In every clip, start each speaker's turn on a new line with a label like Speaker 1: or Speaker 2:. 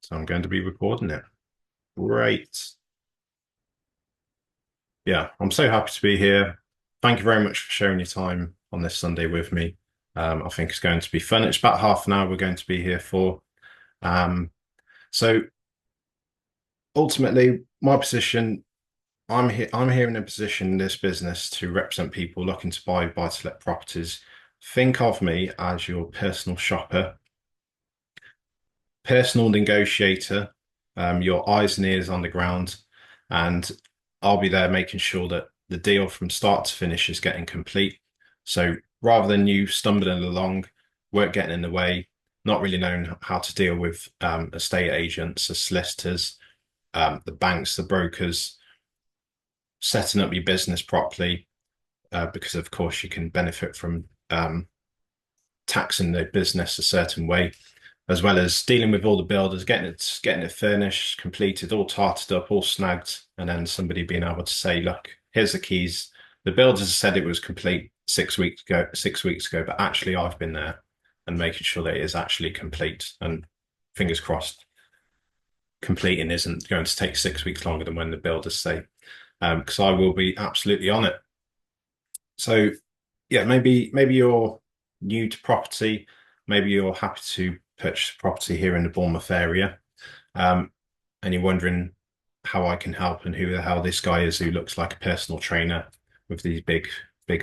Speaker 1: So I'm going to be recording it. Great. Yeah, I'm so happy to be here. Thank you very much for sharing your time on this Sunday with me. I think it's going to be fun. It's about half an hour we're going to be here for. Um, so ultimately, my position, I'm here in a position in this business to represent people looking to buy buy-to-let properties. Think of me as your personal shopper, personal negotiator, your eyes and ears on the ground, and I'll be there making sure that the deal from start to finish is getting complete. So rather than you stumbling along, work getting in the way, not really knowing how to deal with estate agents, the solicitors, the banks, the brokers, setting up your business properly, because of course you can benefit from taxing the business a certain way, as well as dealing with all the builders, getting it furnished, completed, all tarted up, all snagged, and then somebody being able to say, look, here's the keys. The builders said it was complete 6 weeks ago, but actually I've been there and making sure that it is actually complete. And fingers crossed, completing isn't going to take 6 weeks longer than when the builders say, because I will be absolutely on it. So yeah, maybe you're new to property, maybe you're happy to purchase property here in the Bournemouth area, um, and you're wondering how I can help and who the hell this guy is who looks like a personal trainer with these big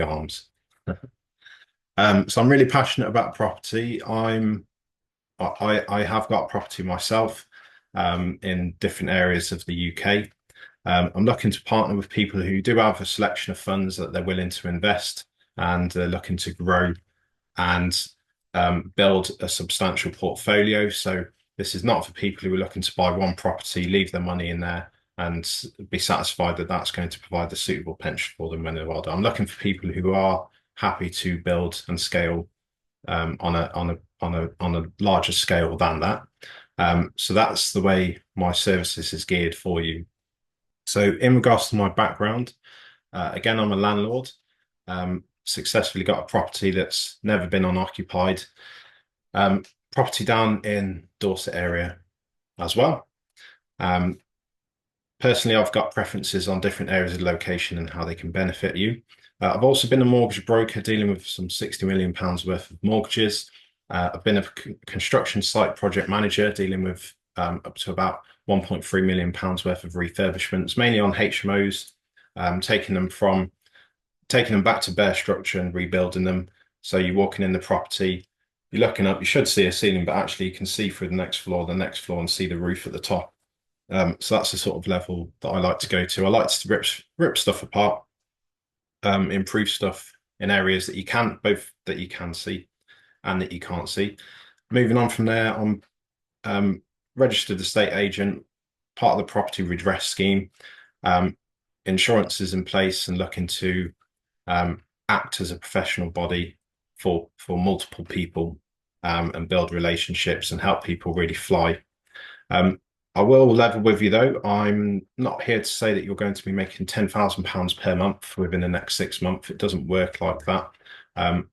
Speaker 1: arms. So I'm really passionate about property. I have got property myself, in different areas of the UK. I'm looking to partner with people who do have a selection of funds that they're willing to invest, and they're looking to grow and build a substantial portfolio. So this is not for people who are looking to buy one property, leave their money in there, and be satisfied that that's going to provide a suitable pension for them when they're older. I'm looking for people who are happy to build and scale, on a larger scale than that. So that's the way my services is geared for you. So in regards to my background, again, I'm a landlord. Successfully got a property that's never been unoccupied. Property down in Dorset area as well. Um, Personally, I've got preferences on different areas of location and how they can benefit you. I've also been a mortgage broker dealing with some £60 million worth of mortgages. I've been a construction site project manager dealing with up to about £1.3 million worth of refurbishments, mainly on HMOs, taking them back to bare structure and rebuilding them. So you're walking in the property, you're looking up, you should see a ceiling, but actually you can see through the next floor, and see the roof at the top. So that's the sort of level that I like to go to. I like to rip stuff apart, improve stuff in areas that you can, both that you can see and that you can't see. Moving on from there, I'm registered estate agent, part of the property redress scheme. Um, Insurance is in place and looking to act as a professional body for multiple people, and build relationships and help people really fly. Um, I will level with you though. I'm not here to say that you're going to be making £10,000 per month within the next 6 months. It doesn't work like that. Um,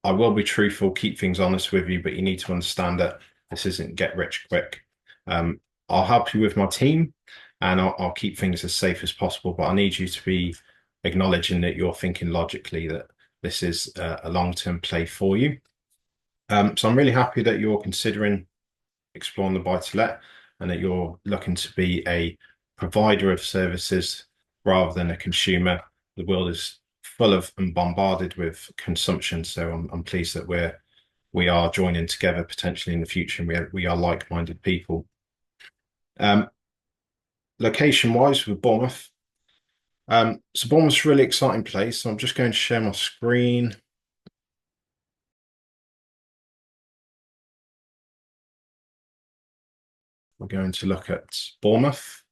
Speaker 1: I will be truthful, keep things honest with you, but you need to understand that this isn't get rich quick. Um, I'll help you with my team, and I'll keep things as safe as possible, but I need you to be acknowledging that you're thinking logically that this is a long-term play for you. So I'm really happy that you're considering exploring the buy-to-let, and that you're looking to be a provider of services rather than a consumer. The world is full of and bombarded with consumption, so I'm pleased that we are joining together potentially in the future, and we are like-minded people. Um, Location-wise, with Bournemouth. So Bournemouth's a really exciting place. So I'm just going to share my screen. We're going to look at Bournemouth.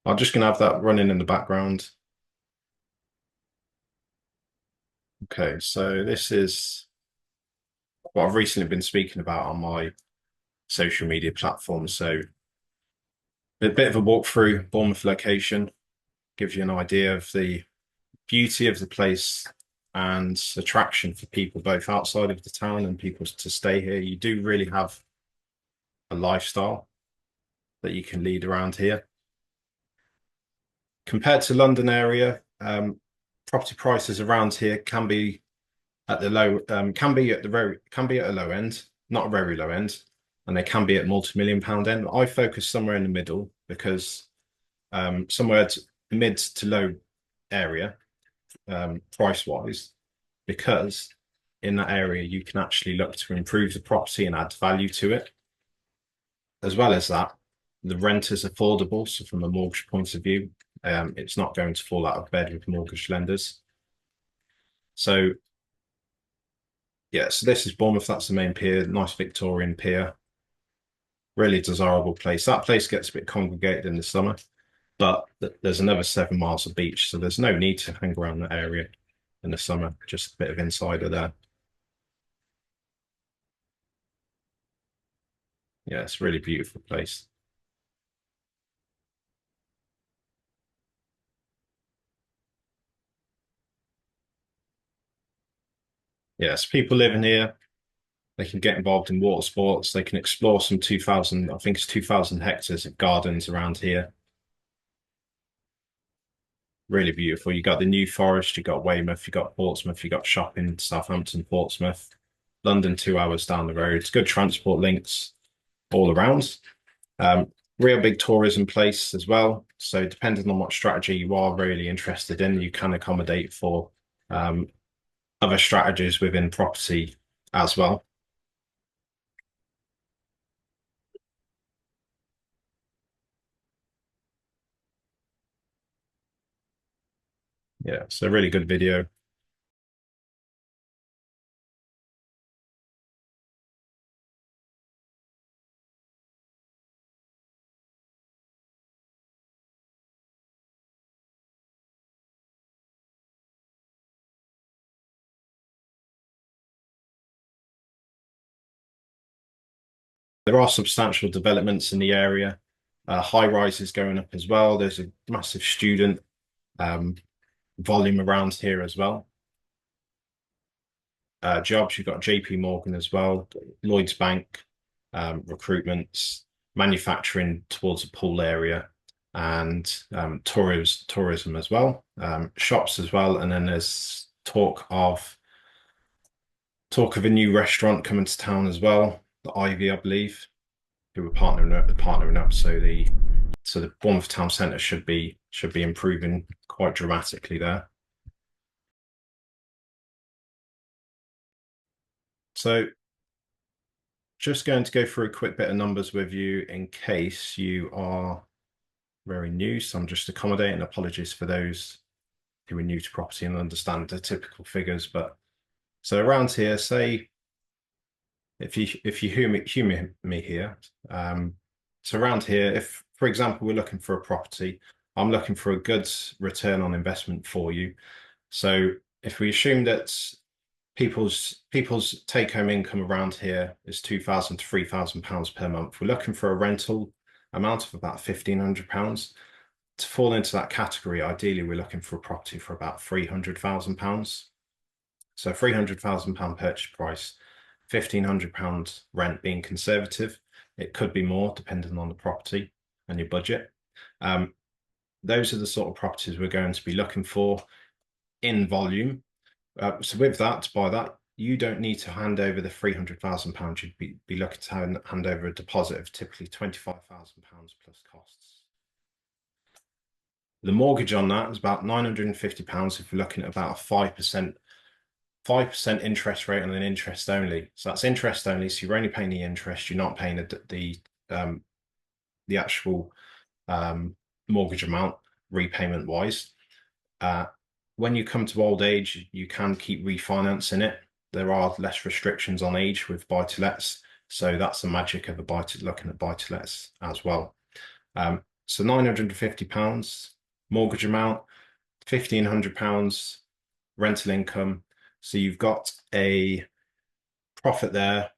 Speaker 1: I'm just going to have that running in the background. Okay, so this is what I've recently been speaking about on my social media platforms. So a bit of a walkthrough Bournemouth location gives you an idea of the beauty of the place and attraction for people both outside of the town and people to stay here. You do really have a lifestyle that you can lead around here. Compared to London area, property prices around here can be at the low, can be at a low end, not a very low end, and they can be at multi-million-pound end. I focus somewhere in the middle because somewhere mid to low area, price wise, because in that area you can actually look to improve the property and add value to it. As well as that, the rent is affordable. So from a mortgage point of view, it's not going to fall out of bed with mortgage lenders. So yeah, so this is Bournemouth. That's the main pier, nice Victorian pier. Really desirable place. That place gets a bit congregated in the summer, but there's another 7 miles of beach, so there's no need to hang around that area in the summer. Just a bit of insider there. Yeah, it's a really beautiful place. Yes, people living here, they can get involved in water sports. They can explore some 2,000, I think it's 2,000 hectares of gardens around here. Really beautiful. You got the New Forest, you got Weymouth, you got Portsmouth, you got shopping, Southampton, Portsmouth, London, 2 hours down the road. It's good transport links all around. Real big tourism place as well. So depending on what strategy you are really interested in, you can accommodate for um, other strategies within property as well. Yeah, it's a really good video. There are substantial developments in the area. High rises going up as well. There's a massive student um, volume around here as well. Jobs, you've got JP Morgan as well, Lloyds Bank, recruitments, manufacturing towards the Poole area, and tourism as well, shops as well. And then there's talk of a new restaurant coming to town as well, the Ivy, I believe, who are partnering up. So the Bournemouth town centre should be improving quite dramatically there. So just going to go through a quick bit of numbers with you in case you are very new. So I'm just accommodating. Apologies for those who are new to property and understand the typical figures. But so around here, say if you humor me here, so around here, if for example we're looking for a property, I'm looking for a good return on investment for you. So if we assume that people's take-home income around here is 2,000 to 3,000 pounds per month, we're looking for a rental amount of about 1,500 pounds. To fall into that category, ideally we're looking for a property for about 300,000 pounds. So 300,000 pound purchase price, 1,500 pound rent being conservative. It could be more depending on the property and your budget. Those are the sort of properties we're going to be looking for in volume. So with that, to buy that, you don't need to hand over the 300,000 pounds. You'd be looking to hand over a deposit of typically 25,000 pounds plus costs. The mortgage on that is about 950 pounds if you're looking at about a 5% interest rate on an interest only. So that's interest only. So you're only paying the interest. You're not paying the actual mortgage amount repayment wise. When you come to old age, you can keep refinancing it. There are less restrictions on age with buy-to-lets. So that's the magic of looking at buy-to-lets as well. So £950 mortgage amount, £1,500 rental income. So you've got a profit there,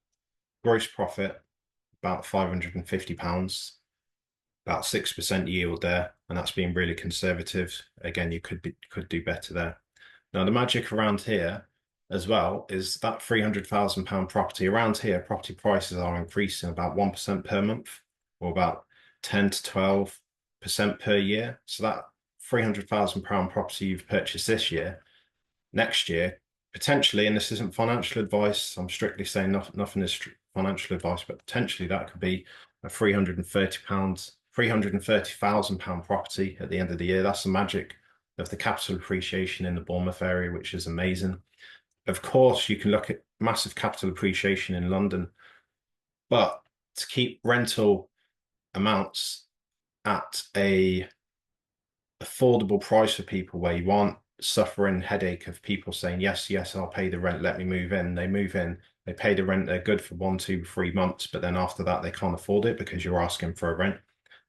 Speaker 1: gross profit, about £550, about 6% yield there, and that's being really conservative. Again, you could do better there. Now the magic around here, as well is that £300,000 property around here, property prices are increasing about 1% per month, or about 10 to 12% per year. So that £300,000 property you've purchased this year, next year, potentially, and this isn't financial advice, I'm strictly saying nothing is financial advice, but potentially that could be a £330,000 property at the end of the year. That's the magic of the capital appreciation in the Bournemouth area, which is amazing. Of course, you can look at massive capital appreciation in London, but to keep rental amounts at a affordable price for people, where you aren't suffering headache of people saying, yes, yes, I'll pay the rent, let me move in. They move in, they pay the rent, they're good for 1, 2, 3 months, but then after that, they can't afford it because you're asking for a rent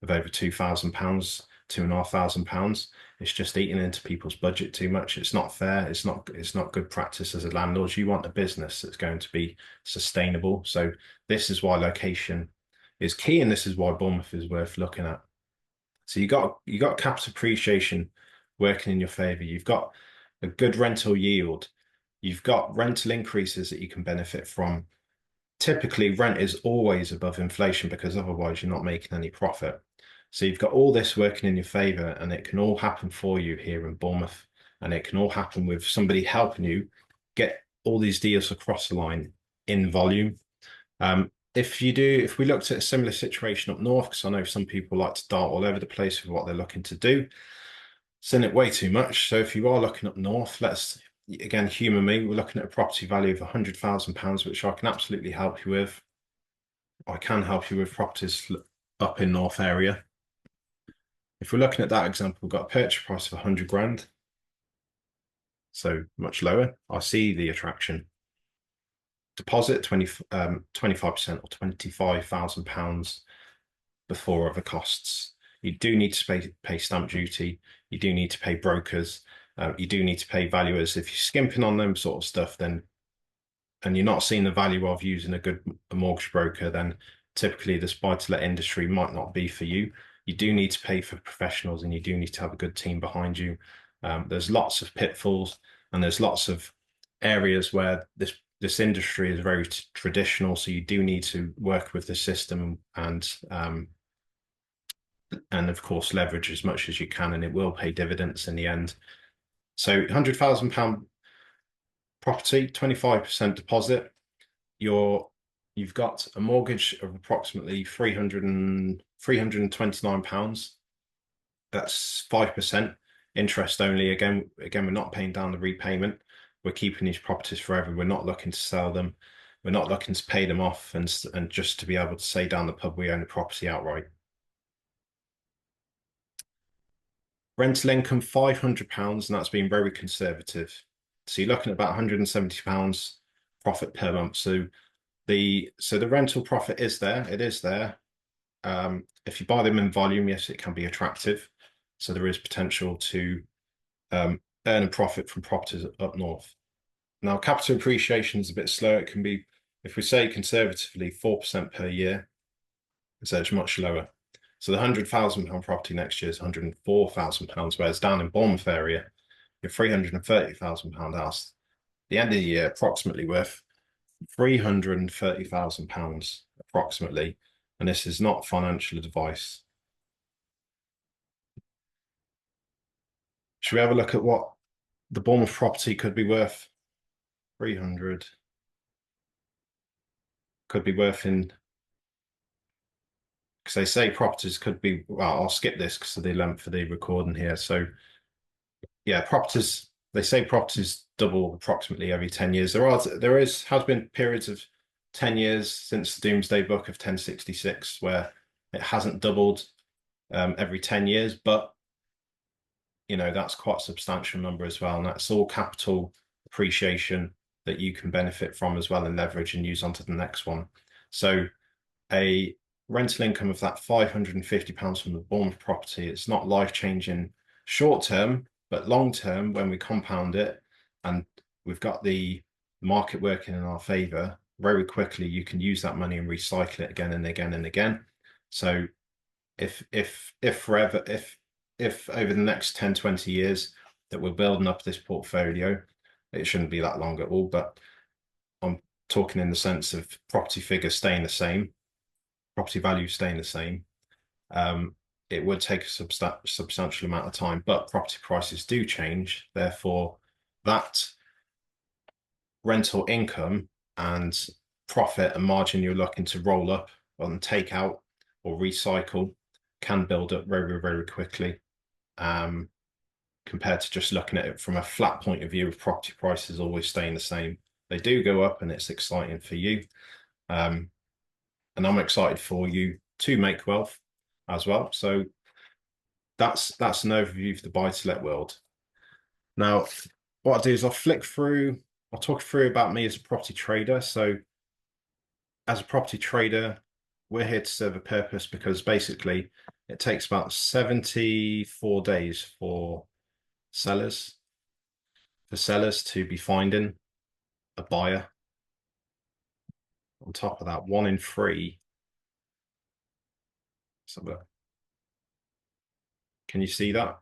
Speaker 1: of over £2,000, £2,500. It's just eating into people's budget too much. It's not fair. It's not good practice as a landlord. You want a business that's going to be sustainable. So this is why location is key, and this is why Bournemouth is worth looking at. So you got capital appreciation working in your favor. You've got a good rental yield. You've got rental increases that you can benefit from. Typically, rent is always above inflation because otherwise you're not making any profit. So you've got all this working in your favor, and it can all happen for you here in Bournemouth, and it can all happen with somebody helping you get all these deals across the line in volume. If we looked at a similar situation up north, because I know some people like to dart all over the place with what they're looking to do, send it way too much. So if you are looking up north, let's again humour me. We're looking at a property value of £100,000, which I can absolutely help you with. I can help you with properties up in North area. If we're looking at that example, we've got a purchase price of 100 grand, so much lower. I see the attraction. Deposit 25% or £25,000 before other costs. You do need to pay stamp duty. You do need to pay brokers. You do need to pay valuers. If you're skimping on them sort of stuff, then and you're not seeing the value of using a mortgage broker, then typically this buy-to-let industry might not be for you. You do need to pay for professionals, and you do need to have a good team behind you. There's lots of pitfalls, and there's lots of areas where this industry is very traditional, so you do need to work with the system and of course leverage as much as you can, and it will pay dividends in the end. So £100,000 property, 25% deposit. You've got a mortgage of approximately £329. That's 5% interest only. Again, we're not paying down the repayment. We're keeping these properties forever. We're not looking to sell them. We're not looking to pay them off and just to be able to say down the pub we own the property outright. Rental income £500, and that's been very conservative. So you're looking at about £170 profit per month. So the rental profit is there. It is there. If you buy them in volume, yes, it can be attractive. So there is potential to earn a profit from properties up north. Now, capital appreciation is a bit slow. It can be, if we say conservatively, 4% per year. So it's much lower. So the £100,000 property next year is £104,000, whereas down in Bournemouth area, your £330,000 house, the end of the year, approximately worth £330,000 approximately. And this is not financial advice. Should we have a look at what the Bournemouth property could be worth? 300 could be worth in, because they say properties could be, well, I'll skip this because of the length of the recording here. So yeah, they say properties double approximately every 10 years. Has been periods of 10 years since the Doomsday Book of 1066 where it hasn't doubled every 10 years, but that's quite a substantial number as well. And that's all capital appreciation that you can benefit from as well and leverage and use onto the next one. So a rental income of that £550 from the Bournemouth property, it's not life-changing short term, but long term, when we compound it and we've got the market working in our favor, very quickly you can use that money and recycle it again and again and again. So if over the next 10, 20 years that we're building up this portfolio, It shouldn't be that long at all, but I'm talking in the sense of property figures staying the same, property value staying the same. Um, it would take a substantial amount of time, but property prices do change. Therefore, that rental income and profit and margin you're looking to roll up on takeout or recycle can build up very, very quickly, compared to just looking at it from a flat point of view of property prices always staying the same. They do go up, and it's exciting for you. And I'm excited for you to make wealth as well. So that's an overview of the buy-to-let world. Now, what I'll do is I'll talk through about me as a property trader. So as a property trader, we're here to serve a purpose, because basically it takes about 74 days for sellers to be finding a buyer. On top of that, 1 in 3. So, can you see that?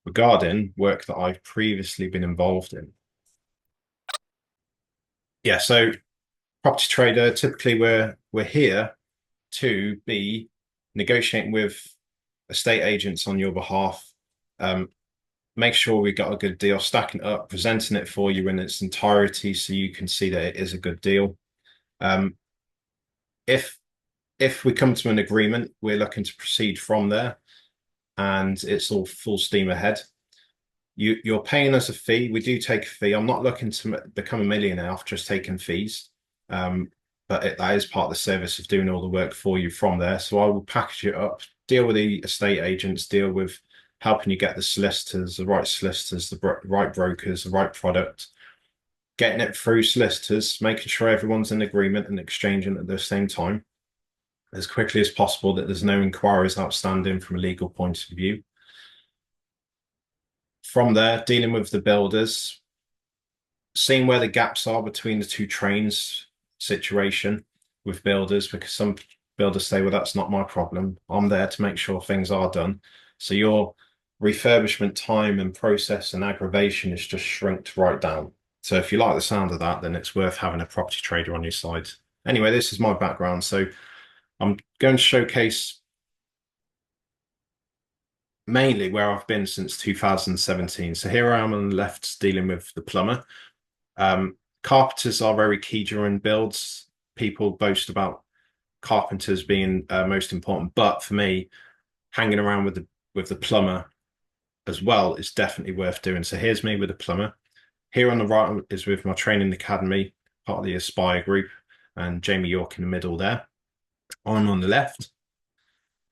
Speaker 1: Regarding work that I've previously been involved in. Yeah, so property trader, typically we're here to be negotiating with estate agents on your behalf. Make sure we got a good deal, stacking it up, presenting it for you in its entirety so you can see that it is a good deal. If we come to an agreement, we're looking to proceed from there, and it's all full steam ahead. You're paying us a fee. We do take a fee. I'm not looking to become a millionaire off just taking fees, but that is part of the service of doing all the work for you from there. So I will package it up, deal with the estate agents, deal with helping you get the solicitors, the right brokers, the right product, getting it through solicitors, making sure everyone's in agreement and exchanging at the same time as quickly as possible, that there's no inquiries outstanding from a legal point of view. From there, dealing with the builders, seeing where the gaps are between the two trains situation with builders, because some builders say, well, that's not my problem. I'm there to make sure things are done. So your refurbishment time and process and aggravation is just shrinked right down. So if you like the sound of that, then it's worth having a property trader on your side. Anyway, this is my background. So I'm going to showcase mainly where I've been since 2017. So here I am on the left dealing with the plumber. Carpenters are very key during builds. People boast about carpenters being most important, but for me, hanging around with the plumber as well is definitely worth doing. So here's me with the plumber. Here on the right is with my training academy, part of the Aspire group, and Jamie York in the middle there. I'm on the left.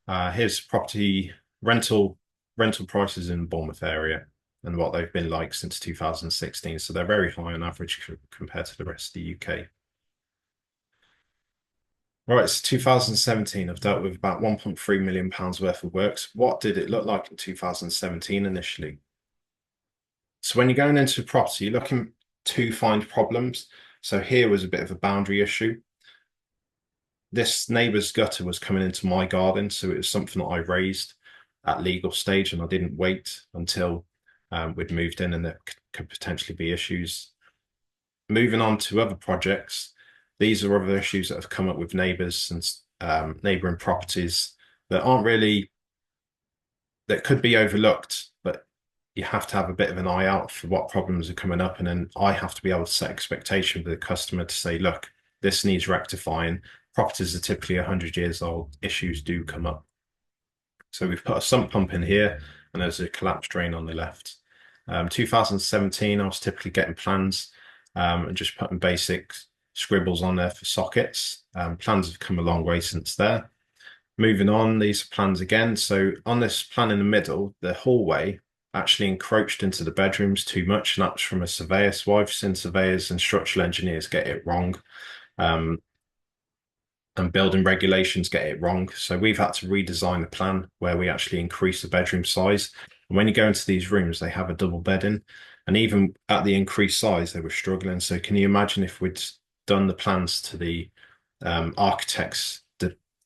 Speaker 1: Here's property rental prices in the Bournemouth area and what they've been like since 2016. So they're very high on average compared to the rest of the UK. Right, it's 2017. I've dealt with about £1.3 million worth of works. What did it look like in 2017 initially? So when you're going into property, you're looking to find problems. So here was a bit of a boundary issue. This neighbour's gutter was coming into my garden, so it was something that I raised at legal stage, and I didn't wait until we'd moved in, and there could potentially be issues. Moving on to other projects, these are other issues that have come up with neighbours and neighbouring properties that aren't really, that could be overlooked, but you have to have a bit of an eye out for what problems are coming up, and then I have to be able to set expectation with the customer to say, look, this needs rectifying. Properties are typically 100 years old. Issues do come up. So we've put a sump pump in here, and there's a collapsed drain on the left. 2017, I was typically getting plans and just putting basic scribbles on there for sockets. Plans have come a long way since there. Moving on, these are plans again. So on this plan in the middle, the hallway actually encroached into the bedrooms too much, and that's from a surveyor. So I've seen surveyors and structural engineers get it wrong. And building regulations get it wrong. So we've had to redesign the plan where we actually increase the bedroom size. And when you go into these rooms, they have a double bed in. And even at the increased size, they were struggling. So can you imagine if we'd done the plans to the architect's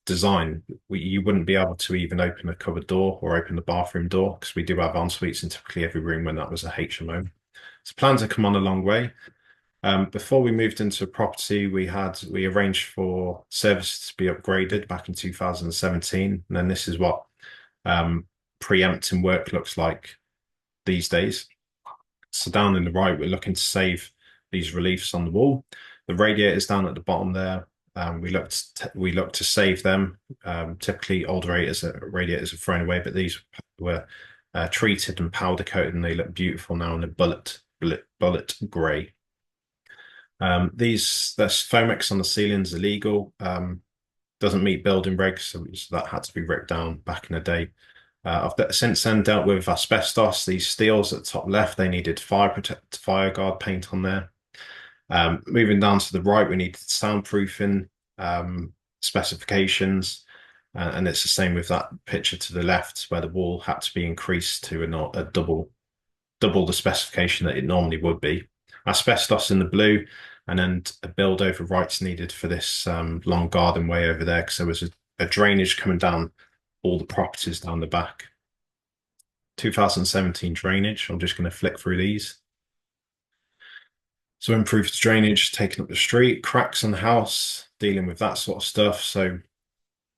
Speaker 1: design, you wouldn't be able to even open a cupboard door or open the bathroom door, because we do have en suites in typically every room when that was a HMO. So plans have come on a long way. Before we moved into a property, we arranged for services to be upgraded back in 2017, and then this is what preempting work looks like these days. So down in the right, we're looking to save these reliefs on the wall. The radiators down at the bottom there, we look to save them. Typically, older radiators are thrown away, but these were treated and powder coated, and they look beautiful now in a bullet grey. There's Fomex on the ceilings illegal. Doesn't meet building regs, so that had to be ripped down back in the day. I've since then dealt with asbestos. These steels at the top left, they needed fire guard paint on there. Moving down to the right, we needed soundproofing specifications, and it's the same with that picture to the left, where the wall had to be increased to a double the specification that it normally would be. Asbestos in the blue, and then a build over rights needed for this long garden way over there, because there was a drainage coming down all the properties down the back. 2017 drainage. I'm just going to flick through these. So improved drainage, taking up the street, cracks in the house, dealing with that sort of stuff. So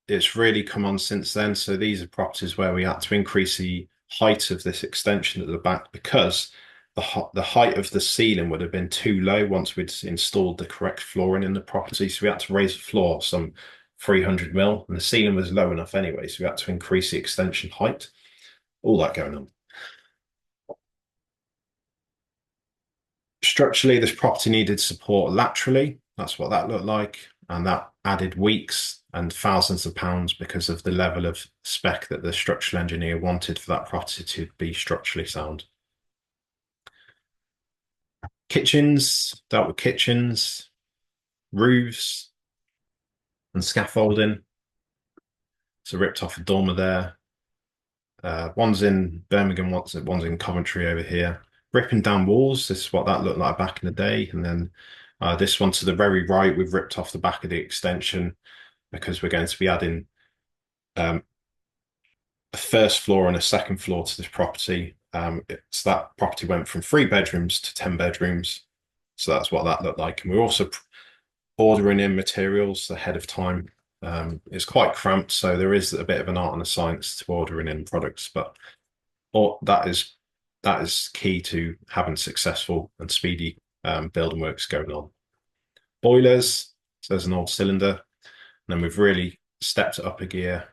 Speaker 1: it's really come on since then. So these are properties where we had to increase the height of this extension at the back because the height of the ceiling would have been too low once we'd installed the correct flooring in the property. So we had to raise the floor some 300 mil, and the ceiling was low enough anyway. So we had to increase the extension height. All that going on. Structurally, this property needed support laterally. That's what that looked like. And that added weeks and thousands of pounds because of the level of spec that the structural engineer wanted for that property to be structurally sound. Kitchens, dealt with kitchens, roofs, and scaffolding. So ripped off a dormer there. One's in Birmingham, one's in Coventry over here. Ripping down walls, this is what that looked like back in the day. And then this one to the very right, we've ripped off the back of the extension because we're going to be adding a first floor and a second floor to this property. So that property went from 3 bedrooms to 10 bedrooms. So that's what that looked like. And we're also ordering in materials ahead of time. It's quite cramped, so there is a bit of an art and a science to ordering in products, but that is key to having successful and speedy building works going on. Boilers, so there's an old cylinder, and then we've really stepped it up a gear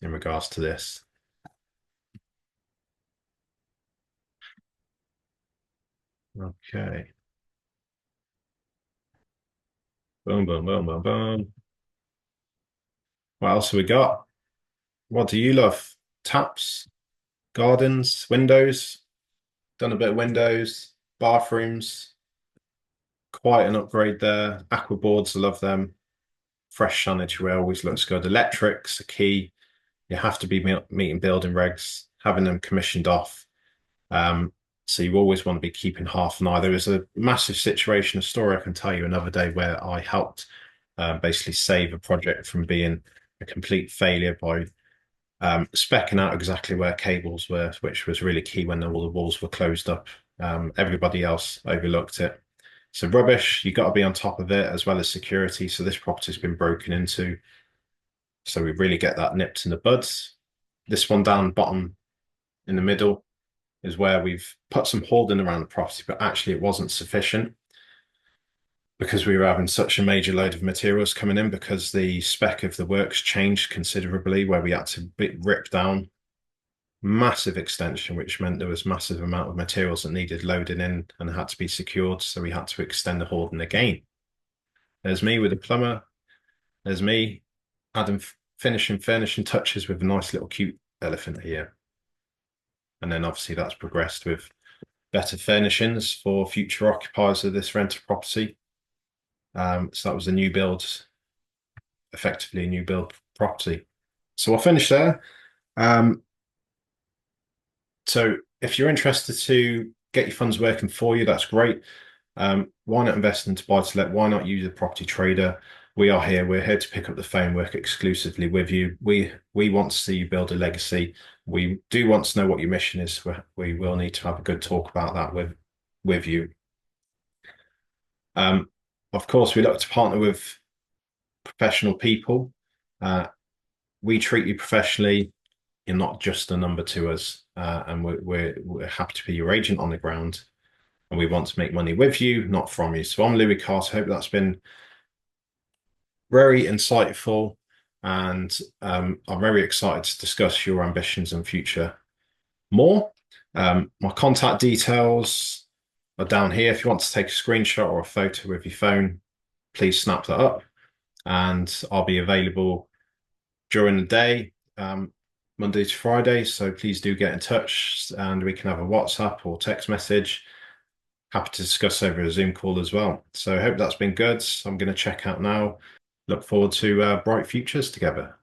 Speaker 1: in regards to this. Okay. Boom, boom, boom, boom, boom. What else have we got? What do you love? Taps, gardens, windows. Done a bit of windows, bathrooms. Quite an upgrade there. Aqua boards, I love them. Fresh sanitary always looks good. Electrics are key. You have to be meeting building regs, having them commissioned off. So you always want to be keeping half an eye. There was a massive situation, a story I can tell you another day, where I helped basically save a project from being a complete failure by speccing out exactly where cables were, which was really key when all the walls were closed up. Everybody else overlooked it. So rubbish, you've got to be on top of it, as well as security. So this property's been broken into. So we really get that nipped in the buds. This one down bottom in the middle is where we've put some hoarding around the property, but actually it wasn't sufficient because we were having such a major load of materials coming in, because the spec of the works changed considerably, where we had to rip down massive extension, which meant there was massive amount of materials that needed loading in and had to be secured. So we had to extend the hoarding again. There's me with a plumber. There's me adding finishing furnishing touches with a nice little cute elephant here. And then obviously that's progressed with better furnishings for future occupiers of this rental property. So that was a new build, effectively a new build property. So I'll finish there. So if you're interested to get your funds working for you, that's great. Why not invest into buy-to-let? Why not use a property trader? We are here. We're here to pick up the phone, work exclusively with you. We want to see you build a legacy. We do want to know what your mission is. We will need to have a good talk about that with with you. Of course, we look to partner with professional people. We treat you professionally. You're not just a number to us, and we're happy to be your agent on the ground, and we want to make money with you, not from you. So I'm Louis Carter. I hope that's been very insightful, and I'm very excited to discuss your ambitions and future more. My contact details are down here. If you want to take a screenshot or a photo with your phone, please snap that up, and I'll be available during the day, Monday to Friday. So please do get in touch, and we can have a WhatsApp or text message. Happy to discuss over a Zoom call as well. So I hope that's been good. I'm going to check out now. Look forward to bright futures together.